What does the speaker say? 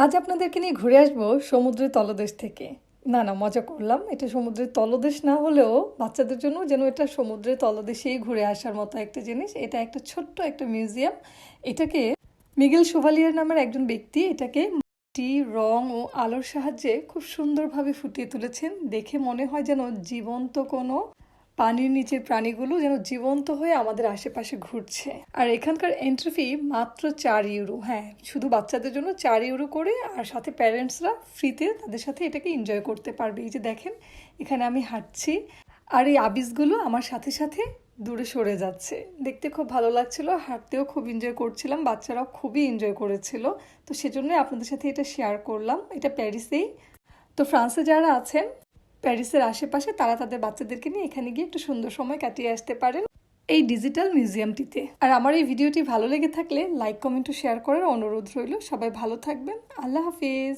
আজ আপনাদেরকে নিয়ে ঘুরে আসবো সমুদ্রের তলদেশ থেকে। না মজা করলাম, এটা সমুদ্রের তলদেশ না হলেও বাচ্চাদের জন্য যেন এটা সমুদ্রের তলদেশেই ঘুরে আসার মতো একটা জিনিস। এটা একটা ছোট্ট একটা মিউজিয়াম। এটাকে মিগেল শুভালিয়ার নামের একজন ব্যক্তি এটাকে মাটি, রং ও আলোর সাহায্যে খুব সুন্দরভাবে ফুটিয়ে তুলেছেন। দেখে মনে হয় যেন জীবন্ত কোনো পানির নিচের প্রাণীগুলো যেন জীবন্ত হয়ে আমাদের আশেপাশে ঘুরছে। আর এখানকার এন্ট্রি ফি মাত্র 4 ইউরো। হ্যাঁ, শুধু বাচ্চাদের জন্য 4 ইউরো করে, আর সাথে প্যারেন্টসরা ফ্রিতে তাদের সাথে এটাকে এনজয় করতে পারবে। এই যে দেখেন, এখানে আমি হাঁটছি আর এই আবিসগুলো আমার সাথে সাথে দূরে সরে যাচ্ছে। দেখতে খুব ভালো লাগছিল, হাঁটতেও খুব এনজয় করছিলাম, বাচ্চারাও খুবই এনজয় করেছিল। তো সেজন্যই আপনাদের সাথে এটা শেয়ার করলাম। এটা প্যারিসেই। তো ফ্রান্সে যারা আছেন প্যারিসের আশেপাশে, তারা তাদের বাচ্চাদেরকে নিয়ে এখানে গিয়ে একটু সুন্দর সময় কাটিয়ে আসতে পারেন এই ডিজিটাল মিউজিয়ামটিতে। আর আমার এই ভিডিওটি ভালো লেগে থাকলে লাইক, কমেন্ট ও শেয়ার করার অনুরোধ রইল। সবাই ভালো থাকবেন। আল্লাহ হাফিজ।